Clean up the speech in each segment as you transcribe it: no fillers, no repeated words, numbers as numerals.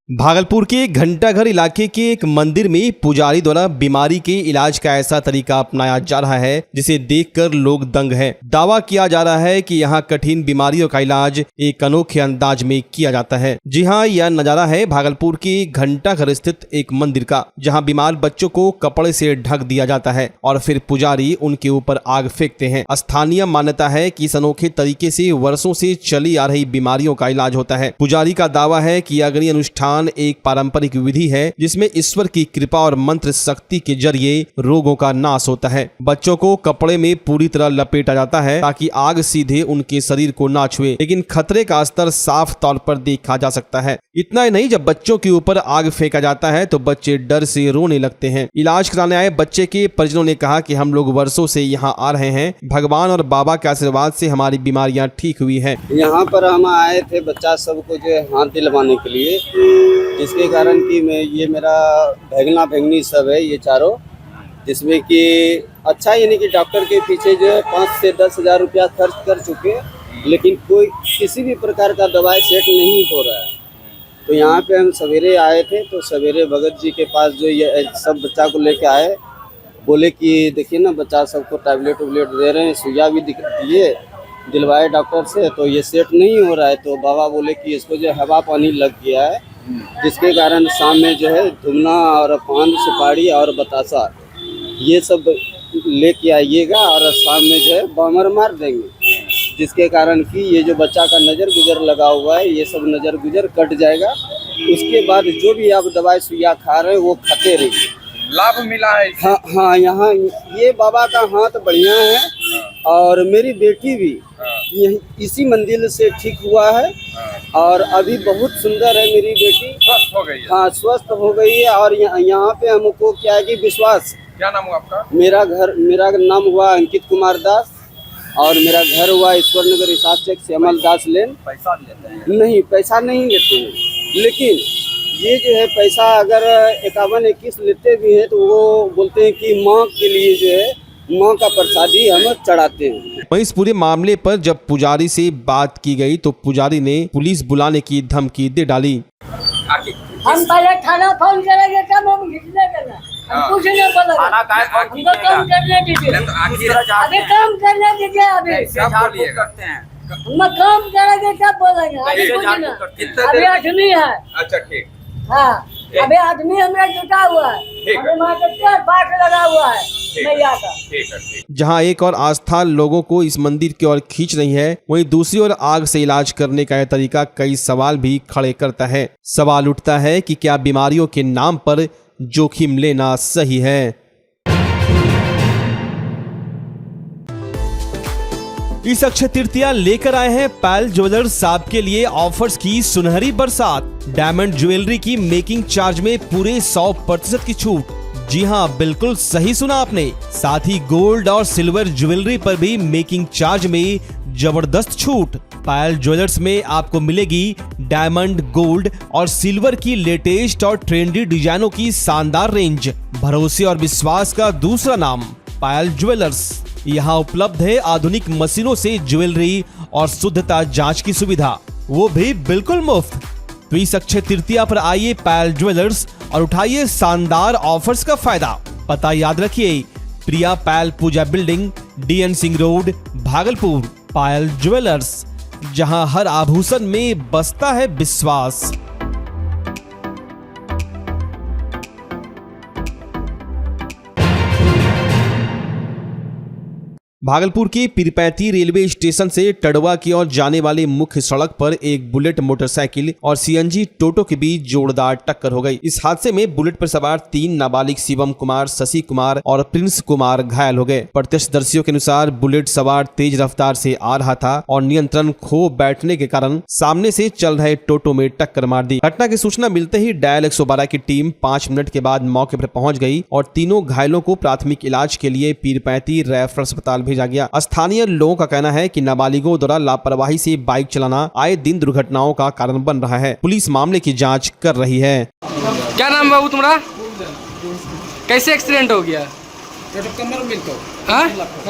भागलपुर के घंटाघर इलाके के एक मंदिर में पुजारी द्वारा बीमारी के इलाज का ऐसा तरीका अपनाया जा रहा है जिसे देखकर लोग दंग हैं। दावा किया जा रहा है कि यहाँ कठिन बीमारियों का इलाज एक अनोखे अंदाज में किया जाता है। जी हाँ, यह नजारा है भागलपुर के घंटाघर स्थित एक मंदिर का, जहाँ बीमार बच्चों को कपड़े से ढक दिया जाता है और फिर पुजारी उनके ऊपर आग फेंकते हैं। स्थानीय मान्यता है कि इस अनोखे तरीके से वर्षों से चली आ रही बीमारियों का इलाज होता है। पुजारी का दावा है कि अग्नि अनुष्ठान एक पारंपरिक विधि है जिसमें ईश्वर की कृपा और मंत्र शक्ति के जरिए रोगों का नाश होता है। बच्चों को कपड़े में पूरी तरह लपेटा जाता है ताकि आग सीधे उनके शरीर को ना छुए, लेकिन खतरे का स्तर साफ तौर पर देखा जा सकता है। इतना ही नहीं, जब बच्चों के ऊपर आग फेंका जाता है तो बच्चे डर से रोने लगते हैं। इलाज कराने आए बच्चे के परिजनों ने कहा कि हम लोग वर्षों से यहाँ आ रहे हैं, भगवान और बाबा के आशीर्वाद से हमारी बीमारियाँ ठीक हुई है। यहाँ पर हम आए थे बच्चा सबको जो हाथ दिलवाने के लिए, जिसके कारण कि ये मेरा भैगना भैगनी सब है ये चारों, जिसमें कि अच्छा यानी कि डॉक्टर के पीछे जो है 5 से 10 हज़ार रुपया खर्च कर चुके, लेकिन कोई किसी भी प्रकार का दवाई सेट नहीं हो रहा है। तो यहाँ पे हम सवेरे आए थे, तो सवेरे भगत जी के पास जो ये सब बच्चा को लेके आए, बोले कि देखिए ना बच्चा सबको टैबलेट वैबलेट दे रहे हैं, सुइया भी दिए दिलवाए डॉक्टर से, तो ये सेट नहीं हो रहा है। तो बाबा बोले कि इसको जो हवा पानी लग गया है, जिसके कारण शाम में जो है धुमना और पान सुपारी और बतासा ये सब लेके आइएगा और शाम में जो है बमर मार देंगे, जिसके कारण कि ये जो बच्चा का नज़र गुजर लगा हुआ है ये सब नज़र गुजर कट जाएगा। उसके बाद जो भी आप दवाई सुइया खा रहे हैं वो खाते रहिए। लाभ मिला है। हाँ, यहाँ ये बाबा का हाथ बढ़िया है और मेरी बेटी भी इसी मंदिर से ठीक हुआ है और अभी बहुत सुंदर है मेरी बेटी, स्वस्थ हो गई है। हाँ, स्वस्थ हो गई है। और यहाँ पे हमको क्या है कि विश्वास। क्या नाम हुआ आपका? मेरा नाम हुआ अंकित कुमार दास और मेरा घर हुआ ईश्वर नगर इसाक श्यामल दास लेन। पैसा लेते हैं? नहीं, पैसा नहीं लेते हैं, लेकिन ये जो है पैसा अगर 51-21 लेते भी हैं तो वो बोलते हैं कि माँ के लिए जो है माँ का प्रसादी हम चढ़ाते हैं। वहीं इस पूरे मामले पर जब पुजारी से बात की गई तो पुजारी ने पुलिस बुलाने की धमकी दे डाली। हम पहले थाना फोन करेंगे तब हम घिसने देना, हम कुछ नहीं बोलेंगे, हमको काम करने दीजिए, अभी काम करने दीजिए, अभी हम काम करेंगे तब बोलेंगे, अभी कुछ नहीं। अभी आदमी है। अच्छा, ठीक। हाँ, अभी आदमी हमें जुटा हुआ है, अभी वहाँ पाठ लगा हुआ है मैया का। जहां एक और आस्था लोगों को इस मंदिर की ओर खींच रही है, वहीं दूसरी ओर आग से इलाज करने का यह तरीका कई सवाल भी खड़े करता है। सवाल उठता है कि क्या बीमारियों के नाम पर जोखिम लेना सही है? इस अक्षय तृतीया लेकर आए हैं पायल ज्वेलर्स आपके लिए ऑफर्स की सुनहरी बरसात। डायमंड ज्वेलरी की मेकिंग चार्ज में पूरे 100% की छूट। जी हाँ, बिल्कुल सही सुना आपने। साथ ही गोल्ड और सिल्वर ज्वेलरी पर भी मेकिंग चार्ज में जबरदस्त छूट। पायल ज्वेलर्स में आपको मिलेगी डायमंड, गोल्ड और सिल्वर की लेटेस्ट और ट्रेंडी डिजाइनों की शानदार रेंज। भरोसे और विश्वास का दूसरा नाम पायल ज्वेलर्स। यहाँ उपलब्ध है आधुनिक मशीनों से ज्वेलरी और शुद्धता जांच की सुविधा, वो भी बिल्कुल मुफ्त। तो इस अक्षय तृतीया पर आइए पायल ज्वेलर्स और उठाइए शानदार ऑफर्स का फायदा। पता याद रखिए, Priya Payal Puja building, DN Singh road, Bhagalpur. Payal jewellers, जहां हर आभूषण में बसता है विश्वास। भागलपुर के पीरपैंती रेलवे स्टेशन से टडवा की ओर जाने वाले मुख्य सड़क पर एक बुलेट मोटरसाइकिल और CNG टोटो के बीच जोरदार टक्कर हो गई। इस हादसे में बुलेट पर सवार 3 नाबालिग शिवम कुमार, शशि कुमार और प्रिंस कुमार घायल हो गए। प्रत्यक्षदर्शियों के अनुसार बुलेट सवार तेज रफ्तार से आ रहा था और नियंत्रण खो बैठने के कारण सामने से चल रहे टोटो में टक्कर मार दी। घटना की सूचना मिलते ही डायल 112 की टीम 5 मिनट के बाद मौके पर पहुंच गई और तीनों घायलों को प्राथमिक इलाज के लिए पीरपैंती रेफरल अस्पताल भेजा गया। स्थानीय लोगों का कहना है कि नाबालिगों द्वारा लापरवाही से बाइक चलाना आए दिन दुर्घटनाओं का कारण बन रहा है। पुलिस मामले की जांच कर रही है। क्या नाम बाबू तुम्हारा? कैसे एक्सीडेंट हो गया?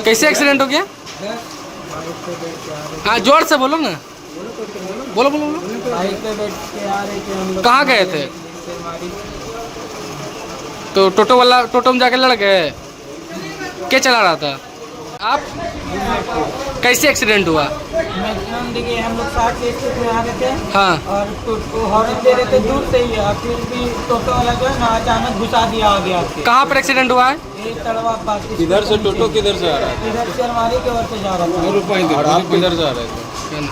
कैसे एक्सीडेंट हो गया? हाँ, जोर से बोलो ना। बोलो बोलो बोलो। बाइक पे बैठ के आ रहे थे हम लोग। कहाँ गए थे? शेरवाड़ी। तो टोटो में जाके लड़ गए? क्या चला रहा था आप? कैसे एक्सीडेंट हुआ? मैक्सिमम देखिए हम लोग 60 के स्पीड में आ रहे थे। हाँ। और टोटो हॉर्न दे रहे थे दूर से ही, और फिर भी टोटो वाला जो है ना अचानक घुसा दिया आगे आके। कहाँ पर एक्सीडेंट हुआ है? ये तड़वा पास। किधर से टोटो किधर से आ रहा है? इधर शेरवाड़ी की ओर से जा रहा था। और आप किधर से आ रहे थे?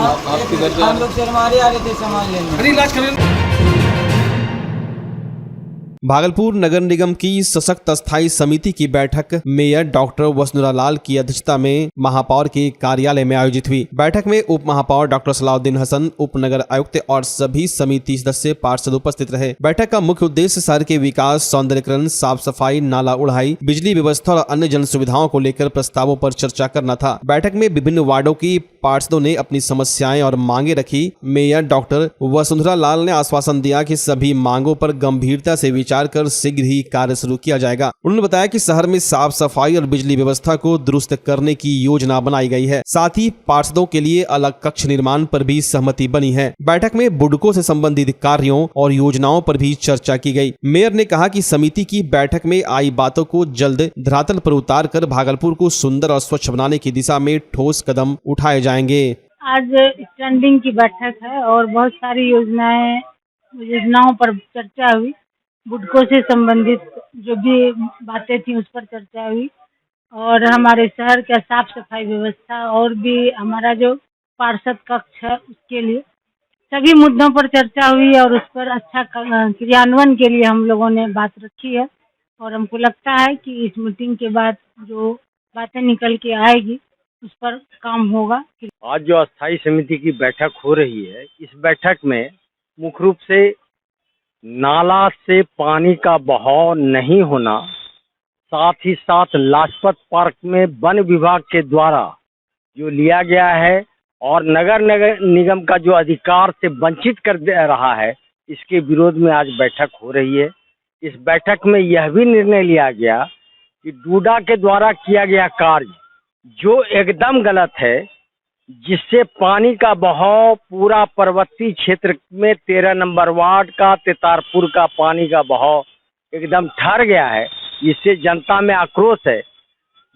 आप किधर से? हम लोग शेरवाड़ी आ रहे थे सामान लेने। भागलपुर नगर निगम की सशक्त स्थायी समिति की बैठक मेयर डॉक्टर वसुंधरा लाल की अध्यक्षता में महापौर के कार्यालय में आयोजित हुई। बैठक में उप महापौर डॉक्टर सलाउद्दीन हसन, उप नगर आयुक्त और सभी समिति सदस्य पार्षद उपस्थित रहे। बैठक का मुख्य उद्देश्य शहर के विकास, सौंदर्यीकरण, साफ सफाई, नाला उड़ाई, बिजली व्यवस्था और अन्य जन सुविधाओं को लेकर प्रस्तावों पर चर्चा करना था। बैठक में विभिन्न वार्डों की पार्षदों ने अपनी समस्याएं और मांगे रखी। मेयर डॉक्टर वसुंधरा लाल ने आश्वासन दिया कि सभी मांगों पर गंभीरता से विचार कर शीघ्र ही कार्य शुरू किया जाएगा। उन्होंने बताया कि शहर में साफ सफाई और बिजली व्यवस्था को दुरुस्त करने की योजना बनाई गई है। साथ ही पार्षदों के लिए अलग कक्ष निर्माण पर भी सहमति बनी है। बैठक में बुडको से संबंधित कार्यों और योजनाओं पर भी चर्चा की गई। मेयर ने कहा कि समिति की बैठक में आई बातों को जल्द धरातल पर उतार कर भागलपुर को सुंदर और स्वच्छ बनाने की दिशा में ठोस कदम उठाए जाएंगे। आज स्टैंडिंग की बैठक है और बहुत सारी योजनाओं पर चर्चा हुई। बुडको से संबंधित जो भी बातें थी उस पर चर्चा हुई, और हमारे शहर का साफ सफाई व्यवस्था और भी हमारा जो पार्षद कक्ष है उसके लिए सभी मुद्दों पर चर्चा हुई, और उस पर अच्छा क्रियान्वयन के लिए हम लोगों ने बात रखी है। और हमको लगता है कि इस मीटिंग के बाद जो बातें निकल के आएगी उस पर काम होगा। आज जो अस्थायी समिति की बैठक हो रही है, इस बैठक में मुख्य रूप से नाला से पानी का बहाव नहीं होना, साथ ही साथ लाजपत पार्क में वन विभाग के द्वारा जो लिया गया है और नगर निगम का जो अधिकार से वंचित कर दे रहा है, इसके विरोध में आज बैठक हो रही है। इस बैठक में यह भी निर्णय लिया गया कि डूडा के द्वारा किया गया कार्य जो एकदम गलत है, जिससे पानी का बहाव पूरा पर्वतीय क्षेत्र में 13 नंबर वार्ड का तेतारपुर का पानी का बहाव एकदम ठहर गया है, इससे जनता में आक्रोश है।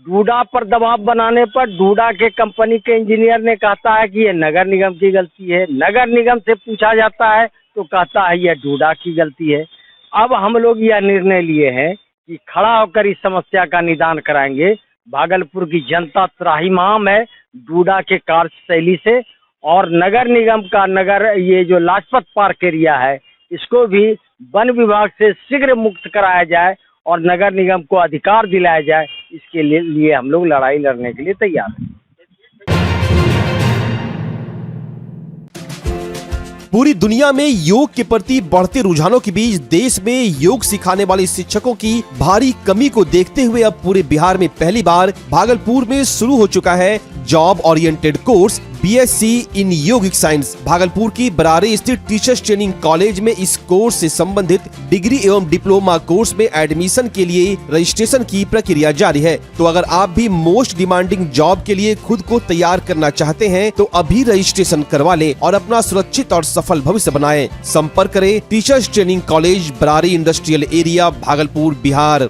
डूडा पर दबाव बनाने पर डूडा के कंपनी के इंजीनियर ने कहता है कि यह नगर निगम की गलती है, नगर निगम से पूछा जाता है तो कहता है यह डूडा की गलती है। अब हम लोग यह निर्णय लिए हैं कि खड़ा होकर इस समस्या का निदान कराएंगे। भागलपुर की जनता त्राहिमाम है डूडा के कार्यशैली से, और नगर निगम का ये जो लाजपत पार्क एरिया है इसको भी वन विभाग से शीघ्र मुक्त कराया जाए और नगर निगम को अधिकार दिलाया जाए। इसके लिए हम लोग लड़ाई लड़ने के लिए तैयार हैं। पूरी दुनिया में योग के प्रति बढ़ते रुझानों के बीच देश में योग सिखाने वाले शिक्षकों की भारी कमी को देखते हुए अब पूरे बिहार में पहली बार भागलपुर में शुरू हो चुका है job oriented course BSc in yogic science. Bhagalpur की बरारी स्थित टीचर्स ट्रेनिंग कॉलेज में इस कोर्स से संबंधित डिग्री एवं डिप्लोमा कोर्स में एडमिशन के लिए रजिस्ट्रेशन की प्रक्रिया जारी है। तो अगर आप भी मोस्ट डिमांडिंग जॉब के लिए खुद को तैयार करना चाहते हैं तो अभी रजिस्ट्रेशन करवा लें और अपना सुरक्षित और सफल भविष्य बनाएं। संपर्क करें teachers training college, Barari industrial area, Bhagalpur, Bihar.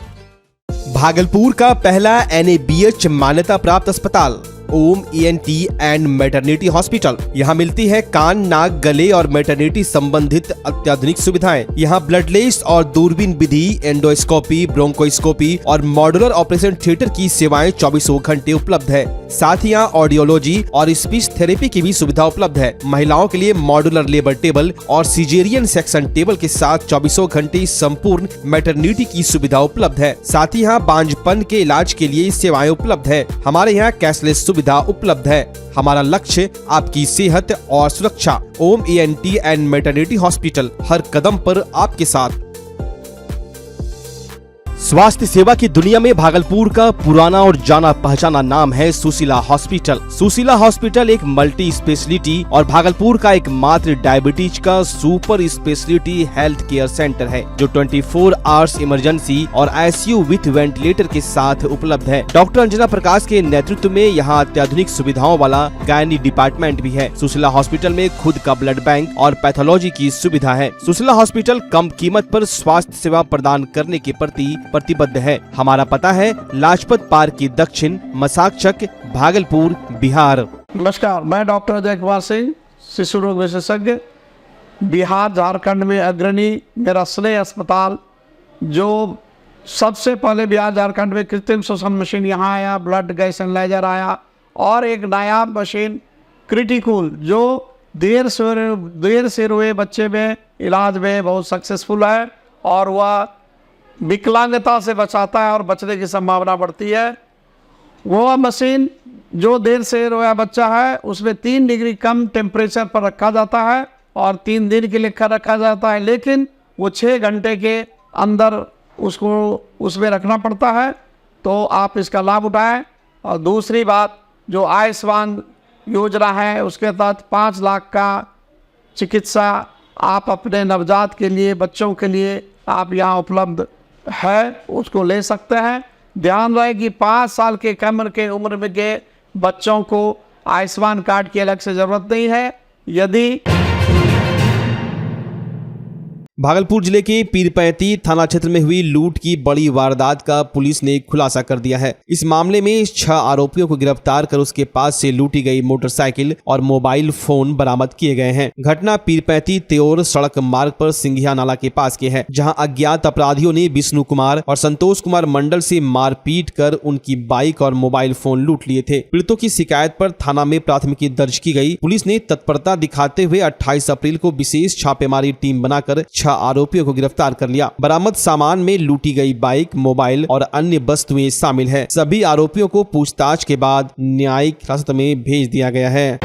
Bhagalpur का पहला NABH मान्यता प्राप्त अस्पताल ओम ENT एंड मैटरनिटी हॉस्पिटल। यहाँ मिलती है कान, नाक, गले और मैटरनिटी संबंधित अत्याधुनिक सुविधाएं। यहाँ ब्लडलेस और दूरबीन विधि, एंडोस्कोपी, ब्रोंकोस्कोपी और मॉड्यूलर ऑपरेशन थिएटर की सेवाएं 24 घंटे उपलब्ध है। साथ ही यहाँ ऑडियोलॉजी और स्पीच थेरेपी की भी सुविधा उपलब्ध है। महिलाओं के लिए मॉड्यूलर लेबर टेबल और सिजेरियन सेक्शन टेबल के साथ 24 घंटे संपूर्ण मैटरनिटी की सुविधा उपलब्ध है। साथ ही यहाँ बांझपन के इलाज के लिए सेवाएं उपलब्ध है। हमारे यहाँ कैशलेस सुविधा उपलब्ध है। हमारा लक्ष्य आपकी सेहत और सुरक्षा। ओम ENT एंड मैटरनिटी हॉस्पिटल, हर कदम पर आपके साथ। स्वास्थ्य सेवा की दुनिया में भागलपुर का पुराना और जाना पहचाना नाम है सुशीला हॉस्पिटल। सुशीला हॉस्पिटल एक मल्टी स्पेशलिटी और भागलपुर का एकमात्र डायबिटीज का super speciality health care centre है, जो 24 आवर्स इमरजेंसी और ICU विथ वेंटिलेटर के साथ उपलब्ध है। डॉक्टर अंजना प्रकाश के नेतृत्व में यहाँ अत्याधुनिक सुविधाओं वाला गायनी डिपार्टमेंट भी है। सुशीला हॉस्पिटल में खुद का ब्लड बैंक और पैथोलॉजी की सुविधा है। सुशीला हॉस्पिटल कम कीमत पर स्वास्थ्य सेवा प्रदान करने के प्रति प्रतिबद्ध है। हमारा पता है लाजपत पार्क की दक्षिण, मसाकचक, भागलपुर, बिहार। नमस्कार, मैं डॉक्टर अजय कुमार सिंह, शिशु रोग विशेषज्ञ, बिहार झारखंड में अग्रणी मेरा स्नेह अस्पताल, जो सबसे पहले बिहार झारखंड में कृत्रिम श्वसन मशीन यहाँ आया, ब्लड गैस एनालाइजर आया, और एक नायाब मशीन क्रिटिकल जो देर से हुए बच्चे में इलाज में बहुत सक्सेसफुल है और वह विकलांगता से बचाता है और बचने की संभावना बढ़ती है। वो मशीन जो देर से रोया बच्चा है उसमें 3 डिग्री कम टेम्परेचर पर रखा जाता है और 3 दिन के लिए रखा जाता है, लेकिन वो 6 घंटे के अंदर उसको उसमें रखना पड़ता है। तो आप इसका लाभ उठाएं। और दूसरी बात, जो आयुष्मान योजना है उसके तहत 5 लाख का चिकित्सा आप अपने नवजात के लिए, बच्चों के लिए आप यहाँ उपलब्ध है, उसको ले सकते हैं। ध्यान रहे कि 5 साल के उम्र में के बच्चों को आयुष्मान कार्ड की अलग से जरूरत नहीं है। यदि भागलपुर जिले के पीरपैंती थाना क्षेत्र में हुई लूट की बड़ी वारदात का पुलिस ने खुलासा कर दिया है। इस मामले में 6 आरोपियों को गिरफ्तार कर उसके पास से लूटी गई मोटरसाइकिल और मोबाइल फोन बरामद किए गए हैं। घटना पीरपैंती त्योर सड़क मार्ग पर सिंघिया नाला के पास की है, जहां अज्ञात अपराधियों ने विष्णु कुमार और संतोष कुमार मंडल से मारपीट कर उनकी बाइक और मोबाइल फोन लूट लिए थे। पीड़ितों की शिकायत पर थाना में प्राथमिकी दर्ज की गई। पुलिस ने तत्परता दिखाते हुए 28 अप्रैल को विशेष छापेमारी टीम बनाकर 6 आरोपियों को गिरफ्तार कर लिया। बरामद सामान में लूटी गई बाइक, मोबाइल और अन्य वस्तुएं शामिल है। सभी आरोपियों को पूछताछ के बाद न्यायिक हिरासत में भेज दिया गया है।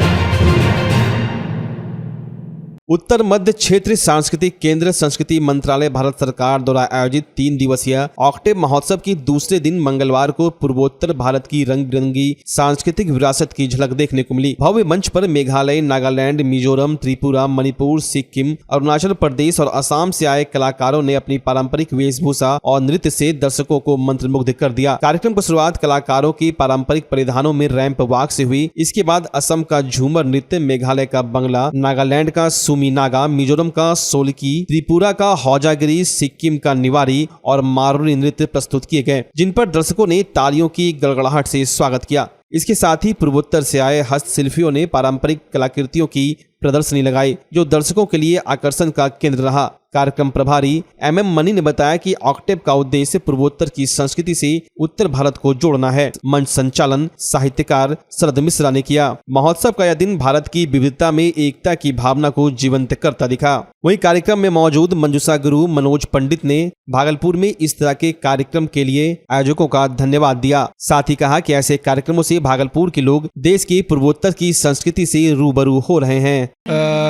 उत्तर मध्य क्षेत्र सांस्कृतिक केंद्र संस्कृति मंत्रालय भारत सरकार द्वारा आयोजित 3 दिवसीय ऑक्टेव महोत्सव की दूसरे दिन मंगलवार को पूर्वोत्तर भारत की रंग बिरंगी सांस्कृतिक विरासत की झलक देखने को मिली। भव्य मंच पर मेघालय, नागालैंड, मिजोरम, त्रिपुरा, मणिपुर, सिक्किम, अरुणाचल प्रदेश और असम से आए कलाकारों ने अपनी पारंपरिक वेशभूषा और नृत्य से दर्शकों को मंत्रमुग्ध कर दिया। कार्यक्रम की शुरुआत कलाकारों की पारंपरिक परिधानों में रैंप वॉक से हुई। इसके बाद असम का झूमर नृत्य, मेघालय का बंगला, नागालैंड का नागा, मिजोरम का सोलकी, त्रिपुरा का हौजागिरी, सिक्किम का निवारी और मारुनी नृत्य प्रस्तुत किए गए, जिन पर दर्शकों ने तालियों की गड़गड़ाहट से स्वागत किया। इसके साथ ही पूर्वोत्तर से आए हस्तशिल्पियों ने पारंपरिक कलाकृतियों की प्रदर्शनी लगाई, जो दर्शकों के लिए आकर्षण का केंद्र रहा। कार्यक्रम प्रभारी MM मनी ने बताया कि ऑक्टेव का उद्देश्य पूर्वोत्तर की संस्कृति से उत्तर भारत को जोड़ना है। मंच संचालन साहित्यकार शरद मिश्रा ने किया। महोत्सव का यह दिन भारत की विविधता में एकता की भावना को जीवंत करता दिखा। वहीं कार्यक्रम में मौजूद मंजूषा गुरु मनोज पंडित ने भागलपुर में इस तरह के कार्यक्रम के लिए आयोजकों का धन्यवाद दिया। साथ ही कहा कि ऐसे कार्यक्रमों से भागलपुर के लोग देश के पूर्वोत्तर की संस्कृति से रूबरू हो रहे हैं।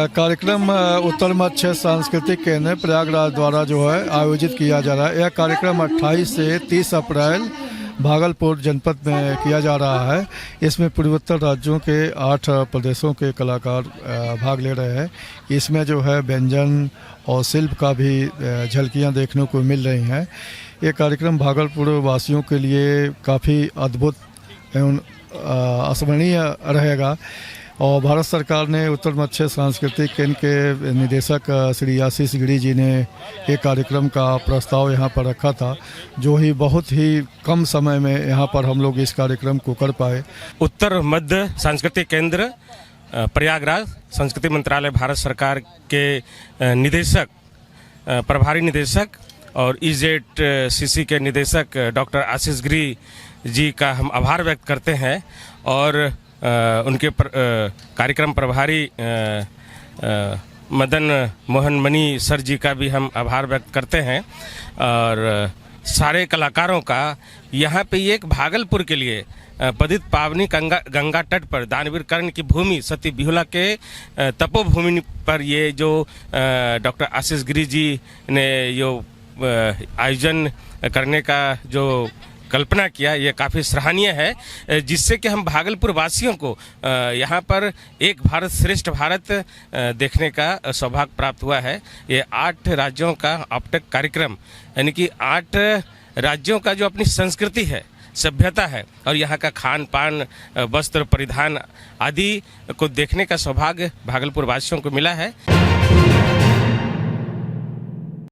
कार्यक्रम उत्तर मध्य सांस्कृतिक केंद्र प्रयागराज द्वारा जो है आयोजित किया जा रहा है। यह कार्यक्रम 28 से 30 अप्रैल भागलपुर जनपद में किया जा रहा है। इसमें पूर्वोत्तर राज्यों के 8 प्रदेशों के कलाकार भाग ले रहे हैं। इसमें जो है व्यंजन और शिल्प का भी झलकियां देखने को मिल रही हैं। ये कार्यक्रम भागलपुर वासियों के लिए काफ़ी अद्भुत एवं अस्मरणीय रहेगा। और भारत सरकार ने उत्तर मध्य सांस्कृतिक केंद्र के निदेशक श्री आशीष गिरी जी ने एक कार्यक्रम का प्रस्ताव यहाँ पर रखा था, जो ही बहुत ही कम समय में यहाँ पर हम लोग इस कार्यक्रम को कर पाए। उत्तर मध्य सांस्कृतिक केंद्र प्रयागराज संस्कृति मंत्रालय भारत सरकार के निदेशक, प्रभारी निदेशक और EZCC के निदेशक डॉक्टर आशीष गिरी जी का हम आभार व्यक्त करते हैं और उनके कार्यक्रम प्रभारी मदन मोहन मनी सर जी का भी हम आभार व्यक्त करते हैं और सारे कलाकारों का यहाँ पे एक भागलपुर के लिए पतित पावनी गंगा तट पर दानवीर कर्ण की भूमि सती बिहुला के तपोभूमि पर ये जो डॉक्टर आशीष गिरी जी ने जो आयोजन करने का जो कल्पना किया, ये काफ़ी सराहनीय है, जिससे कि हम भागलपुर वासियों को यहाँ पर एक भारत श्रेष्ठ भारत देखने का सौभाग्य प्राप्त हुआ है। ये 8 राज्यों का ऑप्टेक कार्यक्रम, यानी कि 8 राज्यों का जो अपनी संस्कृति है, सभ्यता है और यहाँ का खान पान, वस्त्र परिधान आदि को देखने का सौभाग्य भागलपुर वासियों को मिला है।